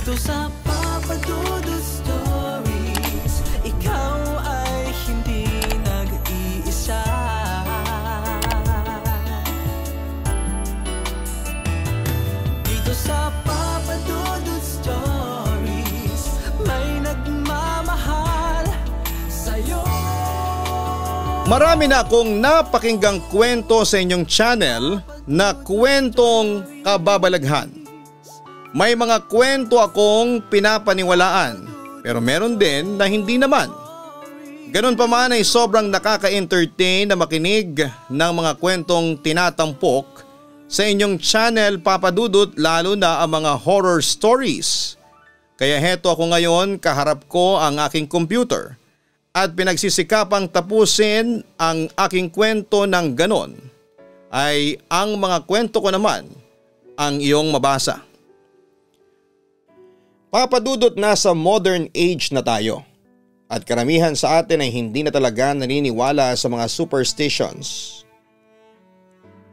Dito sa Papa Dudut Stories, ikaw ay hindi nag-iisa. Dito sa Papa Dudut Stories, may nagmamahal sa'yo. Marami na akong napakinggang kwento sa inyong channel na kwentong kababalaghan. May mga kwento akong pinapaniwalaan pero meron din na hindi naman. Ganun pa man ay sobrang nakaka-entertain na makinig ng mga kwentong tinatampok sa inyong channel Papa Dudut, lalo na ang mga horror stories. Kaya heto ako ngayon, kaharap ko ang aking computer at pinagsisikapang tapusin ang aking kwento ng ganon ay ang mga kwento ko naman ang iyong mabasa. Papa Dudut, nasa modern age na tayo at karamihan sa atin ay hindi na talaga naniniwala sa mga superstitions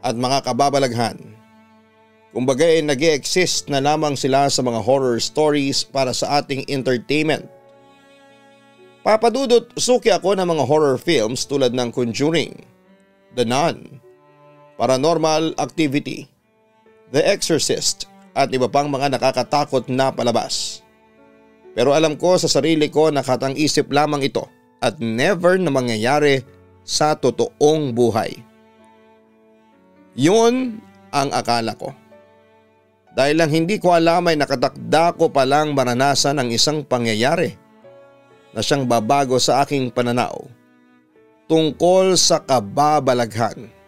at mga kababalaghan. Kumbaga ay nag-e-exist na lamang sila sa mga horror stories para sa ating entertainment. Papa Dudut, suki ako ng mga horror films tulad ng Conjuring, The Nun, Paranormal Activity, The Exorcist at iba pang mga nakakatakot na palabas. Pero alam ko sa sarili ko na katang-isip lamang ito at never na mangyayari sa totoong buhay. Yun ang akala ko. Dahil lang hindi ko alam ay nakatakda ko palang maranasan ang isang pangyayari na siyang babago sa aking pananaw tungkol sa kababalaghan.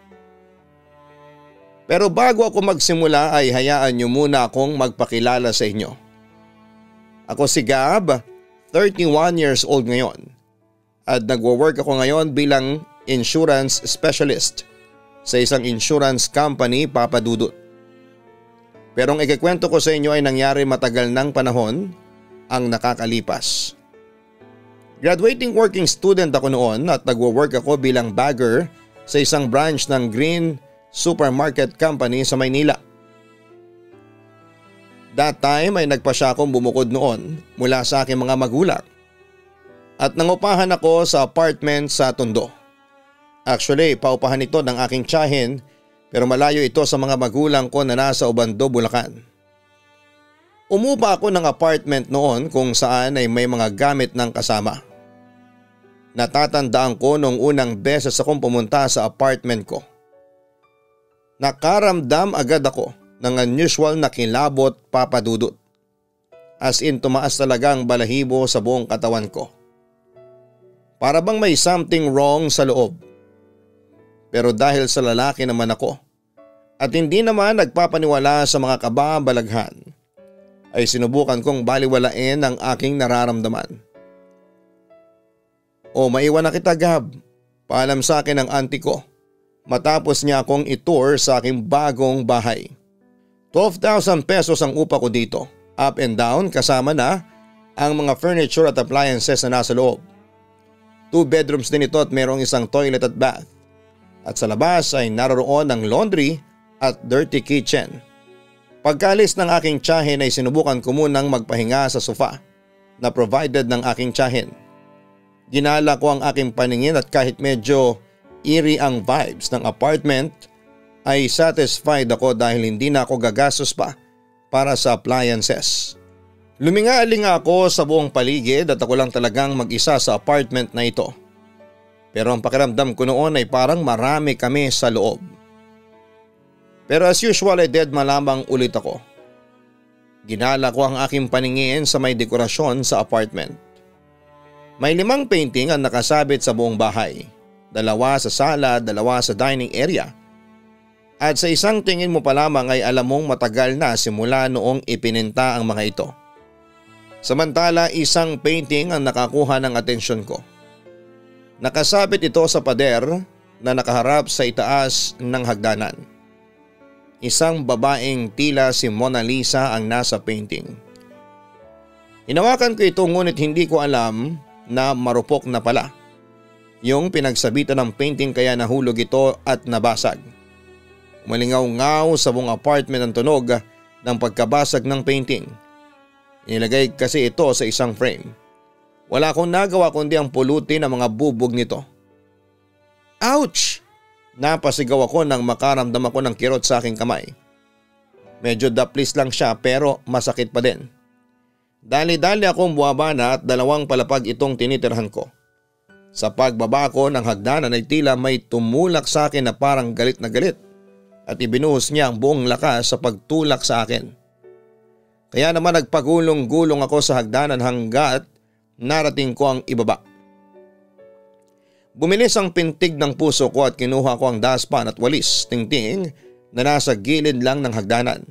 Pero bago ako magsimula ay hayaan niyo muna akong magpakilala sa inyo. Ako si Gab, 31 years old ngayon at nagwo-work ako ngayon bilang insurance specialist sa isang insurance company, Papa Dudut. Pero ang ikikwento ko sa inyo ay nangyari matagal ng panahon ang nakakalipas. Graduating working student ako noon at nagwo-work ako bilang bagger sa isang branch ng Green Supermarket Company sa Maynila. That time ay nagpasya akong bumukod noon mula sa aking mga magulang at nangupahan ako sa apartment sa Tondo. Actually, paupahan ito ng aking tiyahin pero malayo ito sa mga magulang ko na nasa Obando, Bulacan. Umupa ako ng apartment noon kung saan ay may mga gamit ng kasama. Natatandaan ko nung unang beses akong pumunta sa apartment ko. Nakaramdam agad ako ng unusual na kilabot, Papa Dudut. As in tumaas talaga ang balahibo sa buong katawan ko. Para bang may something wrong sa loob. Pero dahil sa lalaki naman ako at hindi naman nagpapaniwala sa mga kababalaghan, ay sinubukan kong baliwalain ang aking nararamdaman. O maiwan na kita, Gab. Paalam sa akin ng auntie ko matapos niya akong itour sa aking bagong bahay. 12,000 pesos ang upa ko dito, up and down kasama na ang mga furniture at appliances na nasa loob. 2 bedrooms din ito at mayroong isang toilet at bath. At sa labas ay naroon ang laundry at dirty kitchen. Pagkalis ng aking tiyahin ay sinubukan ko munang magpahinga sa sofa na provided ng aking tiyahin. Ginala ko ang aking paningin at kahit medyo eerie ang vibes ng apartment ay satisfied ako dahil hindi na ako gagastos pa para sa appliances. Luminga-alinga ako sa buong paligid at ako lang talagang mag-isa sa apartment na ito. Pero ang pakiramdam ko noon ay parang marami kami sa loob. Pero as usual ay dead malamang ulit ako. Ginala ko ang aking paningin sa may dekorasyon sa apartment. May 5 painting ang nakasabit sa buong bahay. 2 sa sala, 2 sa dining area. At sa isang tingin mo pa lamang ay alam mong matagal na simula noong ipininta ang mga ito. Samantala, isang painting ang nakakuha ng atensyon ko. Nakasabit ito sa pader na nakaharap sa itaas ng hagdanan. Isang babaeng tila si Mona Lisa ang nasa painting. Hinawakan ko ito ngunit hindi ko alam na marupok na pala yung pinagsabitan ng painting kaya nahulog ito at nabasag. Umalingaw-ngaw sa buong apartment ang tunog ng pagkabasag ng painting. Inilagay kasi ito sa isang frame. Wala akong nagawa kundi ang pulutin ang mga bubog nito. Ouch! Napasigaw ako nang makaramdam ako ng kirot sa aking kamay. Medyo daplis lang siya pero masakit pa din. Dali-dali akong buwabana at 2 palapag itong tinitirhan ko. Sa pagbaba ko ng hagdanan ay tila may tumulak sa akin na parang galit na galit at ibinuhos niya ang buong lakas sa pagtulak sa akin. Kaya naman nagpagulong-gulong ako sa hagdanan hanggat narating ko ang ibaba. Bumilis ang pintig ng puso ko at kinuha ko ang daspan at walis tingting na nasa gilid lang ng hagdanan.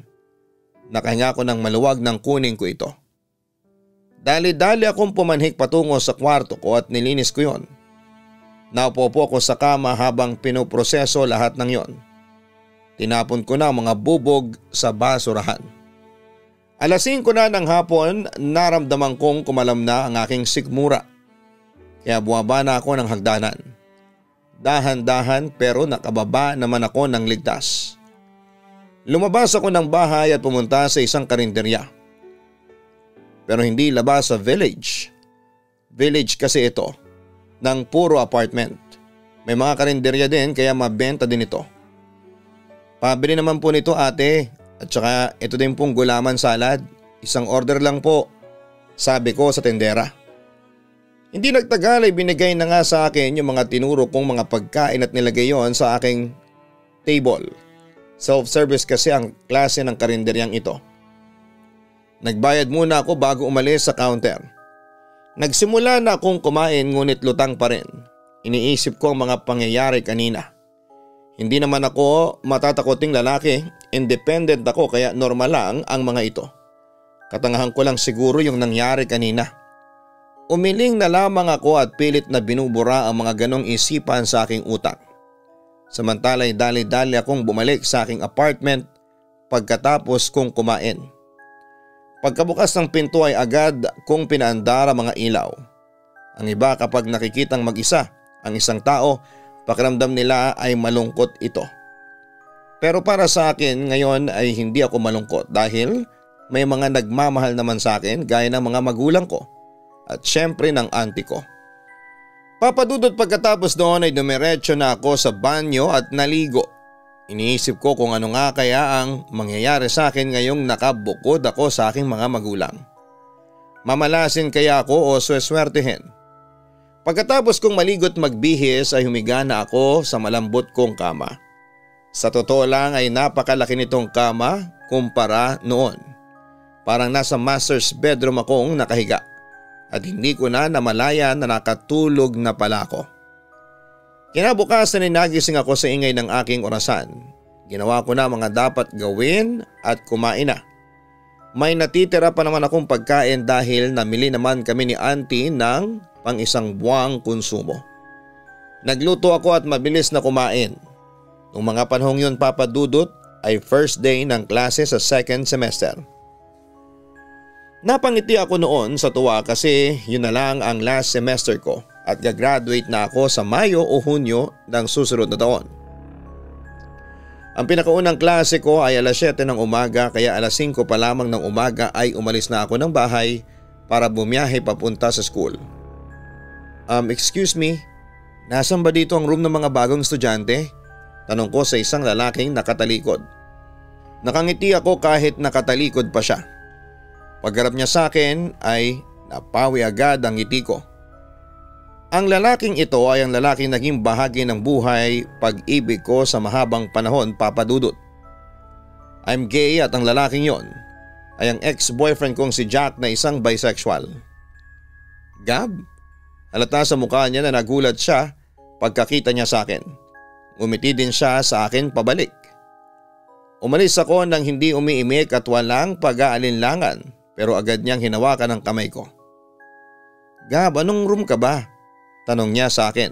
Nakahinga ko ng maluwag nang kunin ko ito. Dali-dali akong pumanhik patungo sa kwarto ko at nilinis ko yon. Naupo po ako sa kama habang pinoproseso lahat ng yon. Tinapon ko na ang mga bubog sa basurahan. 5:00 na ng hapon, naramdaman kong kumalam na ang aking sikmura. Kaya buwaba na ako ng hagdanan. Dahan-dahan pero nakababa naman ako ng ligtas. Lumabas ako ng bahay at pumunta sa isang karinderya. Pero hindi labas sa village. Village kasi ito, ng puro apartment. May mga karinderya din kaya mabenta din ito. Pabili naman po nito ate at saka ito din pong gulaman salad. Isang order lang po, sabi ko sa tendera. Hindi nagtagal ay binigay na nga sa akin yung mga tinuro kong mga pagkain at nilagay yon sa aking table. Self-service kasi ang klase ng karinderyang ito. Nagbayad muna ako bago umalis sa counter. Nagsimula na akong kumain ngunit lutang pa rin. Iniisip ko ang mga pangyayari kanina. Hindi naman ako matatakoting lalaki, independent ako kaya normal lang ang mga ito. Katangahan ko lang siguro yung nangyari kanina. Umiling na lamang ako at pilit na binubura ang mga ganong isipan sa aking utak. Samantala'y dali-dali akong bumalik sa aking apartment pagkatapos kong kumain. Pagkabukas ng pinto ay agad kong pinaandar ang mga ilaw. Ang iba kapag nakikitang mag-isa ang isang tao, pakiramdam nila ay malungkot ito. Pero para sa akin ngayon ay hindi ako malungkot dahil may mga nagmamahal naman sa akin gaya ng mga magulang ko at syempre ng auntie ko. Papadudot pagkatapos noon ay dumiretso na ako sa banyo at naligo. Iniisip ko kung ano nga kaya ang mangyayari sa akin ngayong nakabukod ako sa aking mga magulang. Mamalasin kaya ako o sweswertehin? Pagkatapos kong maligot magbihis ay humiga na ako sa malambot kong kama. Sa totoo lang ay napakalaki nitong kama kumpara noon. Parang nasa master's bedroom akong nakahiga at hindi ko na namalayan na nakatulog na pala ako. Kinabukasan ay nagising ako sa ingay ng aking orasan. Ginawa ko na mga dapat gawin at kumain na. May natitira pa naman akong pagkain dahil namili naman kami ni auntie ng pang-1 buwang konsumo. Nagluto ako at mabilis na kumain. Noong mga panahong yun papadudot ay first day ng klase sa 2nd semester. Napangiti ako noon sa tuwa kasi yun na lang ang last semester ko. At gagraduate na ako sa Mayo o Hunyo ng susunod na taon. Ang pinakaunang klase ko ay 7:00 ng umaga kaya 5:00 pa lamang ng umaga ay umalis na ako ng bahay para bumiyahe papunta sa school. Excuse me, nasan ba dito ang room ng mga bagong estudyante? Tanong ko sa isang lalaking nakatalikod. Nakangiti ako kahit nakatalikod pa siya. Pagharap niya sa akin ay napawi agad ang ngiti ko. Ang lalaking ito ay ang lalaking naging bahagi ng buhay pag-ibig ko sa mahabang panahon papadudot. I'm gay at ang lalaking yon ay ang ex-boyfriend kong si Jack na isang bisexual. Gab? Halata sa mukha niya na nagulat siya pagkakita niya sa akin. Umiti din siya sa akin pabalik. Umalis ako nang hindi umiimik at walang pag-aalinlangan pero agad niyang hinawakan ang kamay ko. Gab, anong room ka ba? Tanong niya sa akin.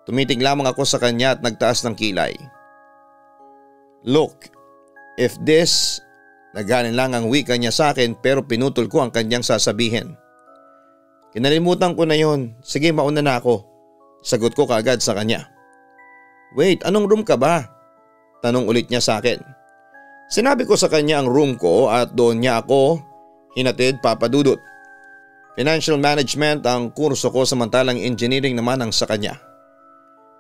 Tumitig lamang ako sa kanya at nagtaas ng kilay. Look, if this, nagaling lang ang wika niya sa akin pero pinutol ko ang kanyang sasabihin. Kinalimutan ko na yon. Sige, mauna na ako. Sagot ko kaagad sa kanya. Wait, anong room ka ba? Tanong ulit niya sa akin. Sinabi ko sa kanya ang room ko at doon niya ako Hinatid Papa Dudut. Financial management ang kurso ko samantalang engineering naman ang sa kanya.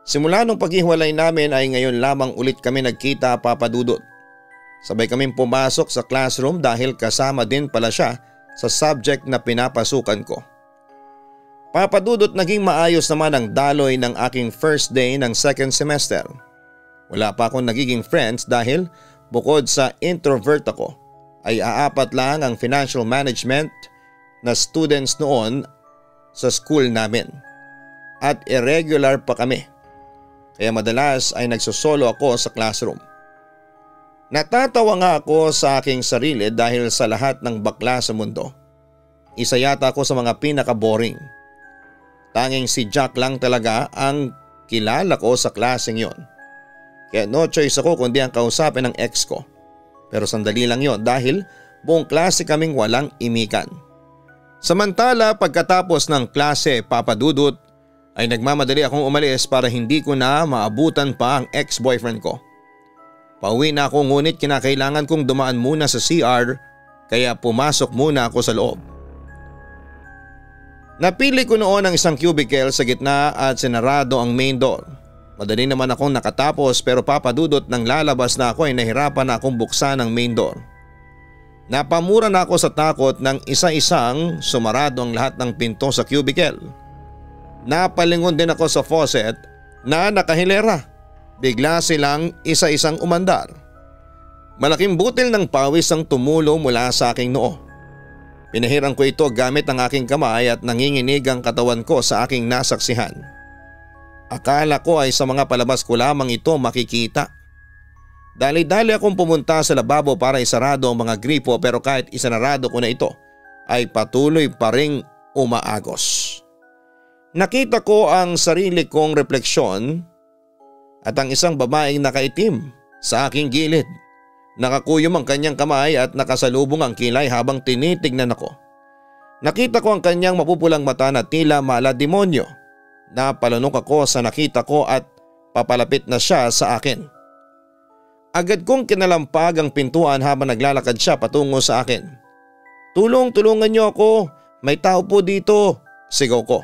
Simula nung paghiwalay namin ay ngayon lamang ulit kami nagkita Papa Dudut. Sabay kaming pumasok sa classroom dahil kasama din pala siya sa subject na pinapasukan ko. Papa Dudut, naging maayos naman ang daloy ng aking first day ng second semester. Wala pa akong nagiging friends dahil bukod sa introvert ako ay aapat lang ang financial management na students noon sa school namin. At irregular pa kami. Kaya madalas ay nagsosolo ako sa classroom. Natatawa nga ako sa aking sarili dahil sa lahat ng bakla sa mundo, isa yata ako sa mga pinaka-boring. Tanging si Jack lang talaga ang kilala ko sa klaseng yon. Kaya no choice ako kundi ang kausapin ng ex ko. Pero sandali lang yon dahil buong klase kaming walang imikan. Samantala pagkatapos ng klase Papa Dudut ay nagmamadali akong umalis para hindi ko na maabutan pa ang ex-boyfriend ko. Pauwi na ako ngunit kinakailangan kong dumaan muna sa CR kaya pumasok muna ako sa loob. Napili ko noon ang isang cubicle sa gitna at sinarado ang main door. Madali naman akong nakatapos pero Papa Dudut nang lalabas na ako ay nahirapan na akong buksan ang main door. Napamura na ako sa takot nang isa-isang sumarado ang lahat ng pinto sa cubicle. Napalingon din ako sa faucet na nakahilera. Bigla silang isa-isang umandar. Malaking butil ng pawis ang tumulo mula sa aking noo. Pinahirang ko ito gamit ang aking kamay at nanginginig ang katawan ko sa aking nasaksihan. Akala ko ay sa mga palabas ko lamang ito makikita. Dali-dali akong pumunta sa lababo para isarado ang mga gripo pero kahit isanarado ko na ito ay patuloy pa ring umaagos. Nakita ko ang sarili kong refleksyon at ang isang babaeng nakaitim sa aking gilid. Nakakuyom ang kanyang kamay at nakasalubong ang kilay habang tinitignan ako. Nakita ko ang kanyang mapupulang mata na tila mala-demonyo. Napalunok ako sa nakita ko at papalapit na siya sa akin. Agad kong kinalampag ang pintuan habang naglalakad siya patungo sa akin. Tulungan niyo ako, may tao po dito, sigaw ko.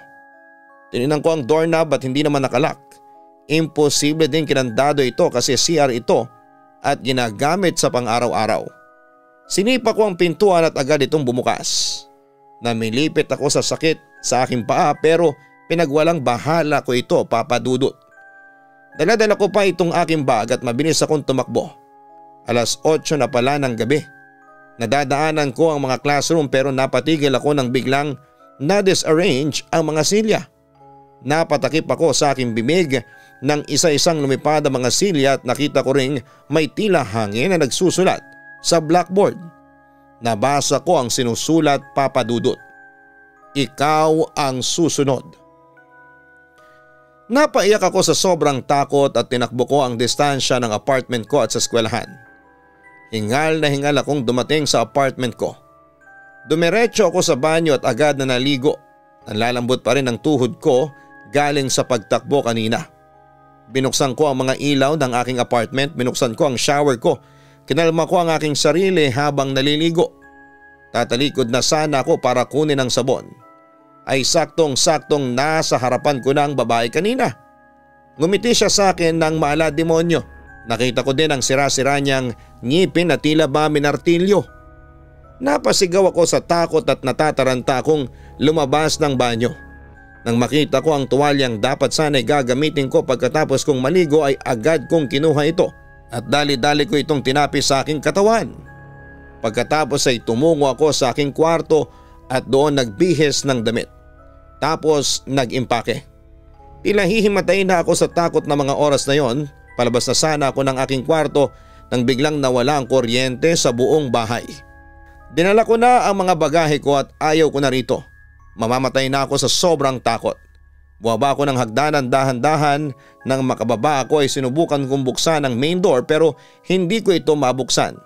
Tininan ko ang doorknob at hindi naman nakalak. Imposible din kinandado ito kasi CR ito at ginagamit sa pang-araw-araw. Sinipa ko ang pintuan at agad itong bumukas. Namilipit ako sa sakit sa aking paa pero pinagwalang bahala ko ito Papa Dudut. Daladala ko pa itong aking bag at mabilis akong tumakbo. 8:00 na pala ng gabi. Nadadaanan ko ang mga classroom pero napatigil ako nang biglang na-disarrange ang mga silya. Napatakip ako sa aking bibig nang isa-isang lumipad ang mga silya at nakita ko ring may tila hangin na nagsusulat sa blackboard. Nabasa ko ang sinusulat Papa Dudut. Ikaw ang susunod. Napaiyak ako sa sobrang takot at tinakbo ko ang distansya ng apartment ko at sa eskwelahan. Hingal na hingal akong dumating sa apartment ko. Dumiretso ako sa banyo at agad na naligo. Nanlalambot pa rin ang tuhod ko galing sa pagtakbo kanina. Binuksan ko ang mga ilaw ng aking apartment, binuksan ko ang shower ko. Kinalma ko ang aking sarili habang naliligo. Tatalikod na sana ako para kunin ang sabon. Ay saktong-saktong nasa harapan ko na ang babae kanina. Ngumiti siya sa akin ng mala-demonyo. Nakita ko din ang sira-sira niyang ngipin na tila ba minartilyo. Napasigaw ako sa takot at natataranta akong lumabas ng banyo. Nang makita ko ang tuwalyang dapat sana'y gagamitin ko pagkatapos kong maligo ay agad kong kinuha ito at dali-dali ko itong tinapis sa aking katawan. Pagkatapos ay tumungo ako sa aking kwarto at doon nagbihis ng damit. Tapos nag-impake. Tila hihimatayin na ako sa takot na mga oras na yon. Palabas na sana ako ng aking kwarto nang biglang nawala ang kuryente sa buong bahay. Dinala ko na ang mga bagahe ko at ayaw ko na rito. Mamamatay na ako sa sobrang takot. Buwaba ako ng hagdanan dahan-dahan. Nang makababa ako ay sinubukan kong buksan ang main door pero hindi ko ito mabuksan.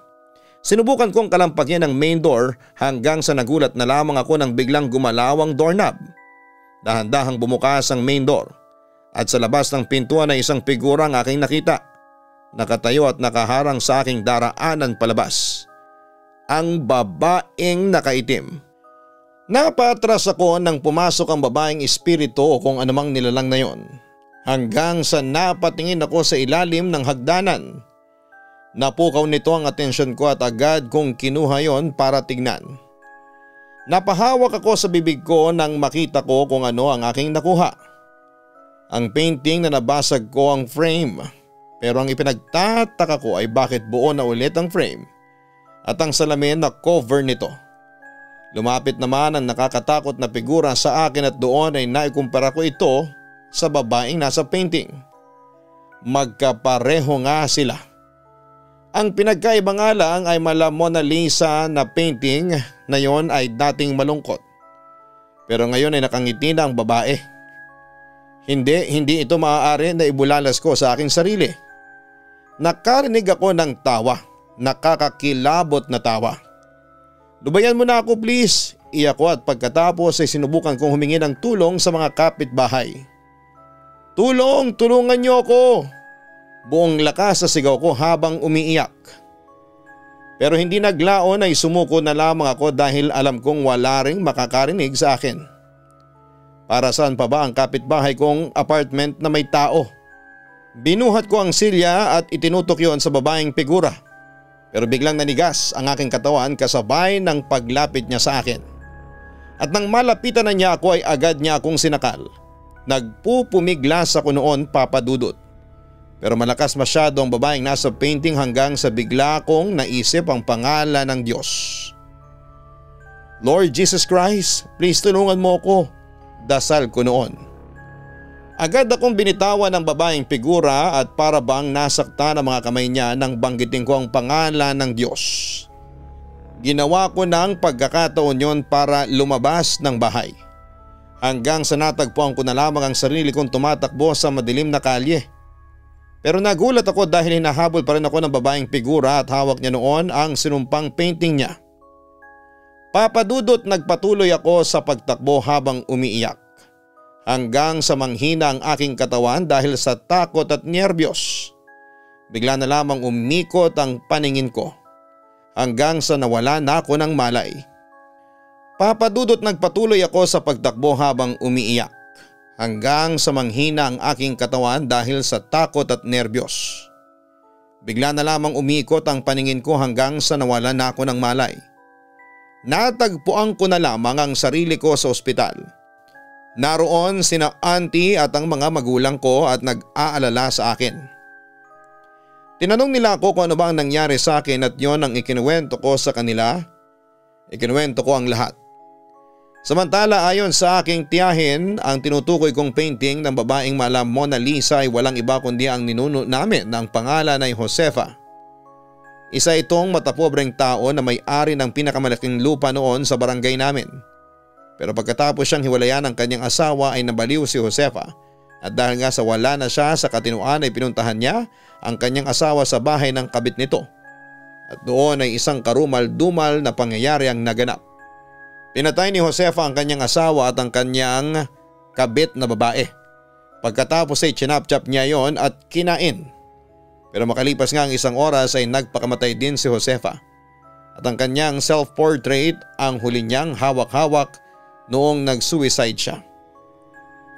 Sinubukan kong kalampagin ang main door hanggang sa nagulat na lamang ako nang biglang gumalaw ang doorknob. Dahan-dahang bumukas ang main door at sa labas ng pintuan ay isang figura ang aking nakita. Nakatayo at nakaharang sa aking daraanan palabas. ang babaeng nakaitim. Napatras ako nang pumasok ang babaeng espiritu o kung anumang nilalang na yon, hanggang sa napatingin ako sa ilalim ng hagdanan. Napukaw nito ang atensyon ko at agad kong kinuha yon para tignan. Napahawak ako sa bibig ko nang makita ko kung ano ang aking nakuha. Ang painting na nabasag ko ang frame, pero ang ipinagtataka ko ay bakit buo na ulit ang frame at ang salamin na cover nito. Lumapit naman ang nakakatakot na figura sa akin at doon ay naikumpara ko ito sa babaeng nasa painting. Magkapareho nga sila. Ang pinagkaiba nga lang ay mala Mona Lisa na painting na yon ay dating malungkot, pero ngayon ay nakangiti na ang babae. Hindi ito maaari na ibulalas ko sa aking sarili. Nakarinig ako ng tawa, nakakakilabot na tawa. "Lubayan mo na ako please," iyak ko at pagkatapos ay sinubukan kong humingi ng tulong sa mga kapitbahay. Tulungan niyo ako!" Buong lakas sa sigaw ko habang umiiyak. Pero hindi naglaon ay sumuko na lamang ako dahil alam kong wala ring makakarinig sa akin. Para saan pa ba ang kapitbahay kong apartment na may tao? Binuhat ko ang silya at itinutok yon sa babaeng figura. Pero biglang nanigas ang aking katawan kasabay ng paglapit niya sa akin. At nang malapitan na niya ako ay agad niya akong sinakal. Nagpupumiglas ako noon, Papa Dudut. Pero malakas masyado ang babaeng nasa painting hanggang sa bigla kong naisip ang pangalan ng Diyos. "Lord Jesus Christ, please tulungan mo ako," dasal ko noon. Agad akong binitawan ng babaeng figura at para bang nasakta ng mga kamay niya nang banggitin ko ang pangalan ng Diyos. Ginawa ko ng pagkakataon yon para lumabas ng bahay. Hanggang sa natagpuan ko na lamang ang sarili kong tumatakbo sa madilim na kalye. Pero nagulat ako dahil hinahabol pa rin ako ng babaeng figura at hawak niya noon ang sinumpang painting niya. Papa Dudut, nagpatuloy ako sa pagtakbo habang umiiyak. Hanggang sa manghina ang aking katawan dahil sa takot at nerbiyos. Bigla na lamang umikot ang paningin ko. Hanggang sa nawala na ako ng malay. Papa Dudut, nagpatuloy ako sa pagtakbo habang umiiyak. Hanggang sa manghina ang aking katawan dahil sa takot at nerbiyos. Bigla na lamang umikot ang paningin ko hanggang sa nawala na ako ng malay. Natagpuan ko na lamang ang sarili ko sa ospital. Naroon sina auntie at ang mga magulang ko at nag-aalala sa akin. Tinanong nila ako kung ano ba ang nangyari sa akin at yon ang ikinuwento ko sa kanila. Ikinuwento ko ang lahat. Samantala ayon sa aking tiyahin, ang tinutukoy kong painting ng babaeng mala Mona Lisa ay walang iba kundi ang ninuno namin na ang pangalan ay Josefa. Isa itong matapobreng tao na may-ari ng pinakamalaking lupa noon sa barangay namin. Pero pagkatapos siyang hiwalayan ng kanyang asawa ay nabaliw si Josefa at dahil nga sa wala na siya sa katinuan ay pinuntahan niya ang kanyang asawa sa bahay ng kabit nito. At doon ay isang karumal-dumal na pangyayari ang naganap. Pinatay ni Josefa ang kanyang asawa at ang kanyang kabit na babae. Pagkatapos ay chinap-chap niya yon at kinain. Pero makalipas nga ang isang oras ay nagpakamatay din si Josefa. At ang kanyang self-portrait ang huli niyang hawak-hawak noong nag-suicide siya.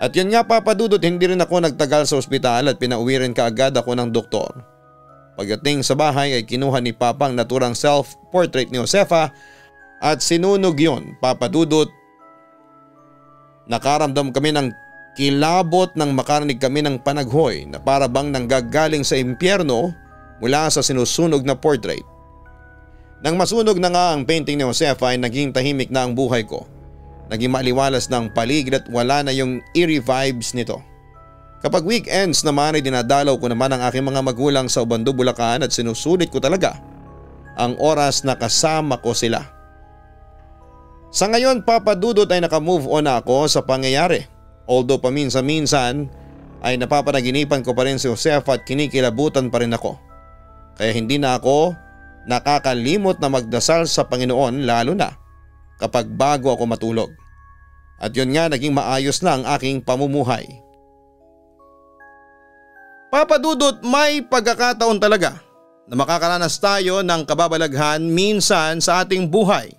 At yun nga Papa Dudut, hindi rin ako nagtagal sa ospital at pinauwi rin kaagad ako ng doktor. Pagdating sa bahay ay kinuha ni Papa ang naturang self-portrait ni Josefa at sinunog yun, Papa Dudut. Nakaramdam kami ng kilabot nang makarinig kami ng panaghoy na para bang nanggagaling sa impyerno mula sa sinusunog na portrait. Nang masunog na nga ang painting ni Josefa ay naging tahimik na ang buhay ko. Naging maliwalas na ang paligid at wala na yung eerie vibes nito. Kapag weekends naman ay dinadalaw ko naman ang aking mga magulang sa Obando, Bulacan at sinusulit ko talaga ang oras na kasama ko sila. Sa ngayon Papa Dudut ay nakamove on na ako sa pangyayari. Although paminsan-minsan ay napapanaginipan ko pa rin si Josefa at kinikilabutan pa rin ako. Kaya hindi na ako nakakalimot na magdasal sa Panginoon lalo na kapag bago ako matulog. At yun nga naging maayos na ang aking pamumuhay. Papa Dudut, may pagkakataon talaga na makakaranas tayo ng kababalaghan minsan sa ating buhay.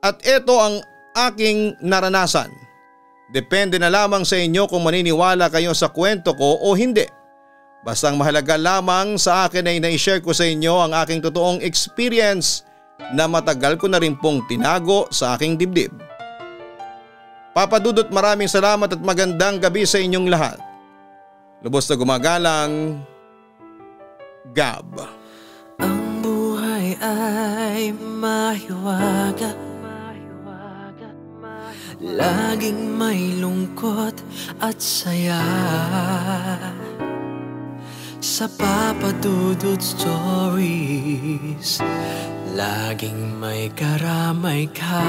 At ito ang aking naranasan. Depende na lamang sa inyo kung maniniwala kayo sa kwento ko o hindi. Basta ang mahalaga lamang sa akin ay na-share ko sa inyo ang aking totoong experience na matagal ko na rin pong tinago sa aking dibdib. Papa Dudut, maraming salamat at magandang gabi sa inyong lahat. Lubos na gumagalang, Gab. Ang buhay ay mahiwaga, laging may lungkot at saya. Sa Papa Dudut Stories, laging may karamay ka.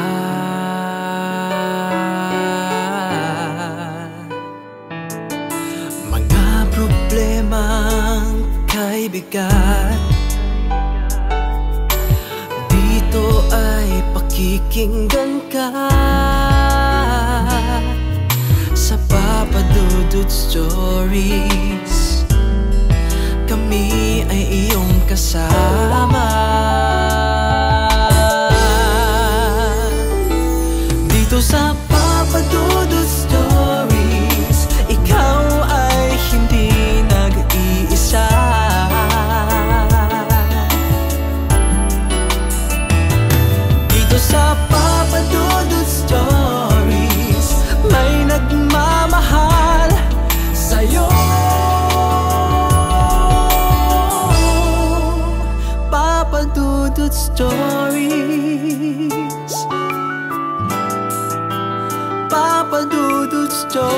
Mga problemang kay bigat, dito ay pakikinggan ka. Sa Papa Dudut Stories, kami ay iyong kasama. Dito sa Papa Dudut Stories, ikaw ay hindi nag-iisa. Dito sa Papa Dudut Stories, may nagmamahal sa'yo. Papa Dudut Stories, Papa Dudut Stories,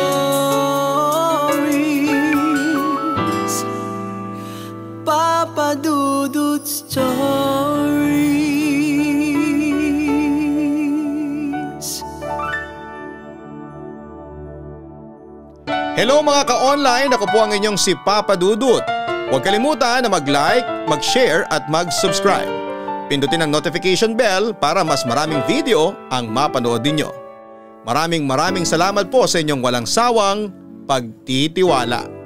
Papa Dudut Stories. Hello mga ka-online, ako po ang inyong si Papa Dudut. Huwag kalimutan na mag-like, mag-share at mag-subscribe. Pindutin ang notification bell para mas maraming video ang mapanood ninyo. Maraming salamat po sa inyong walang sawang pagtitiwala.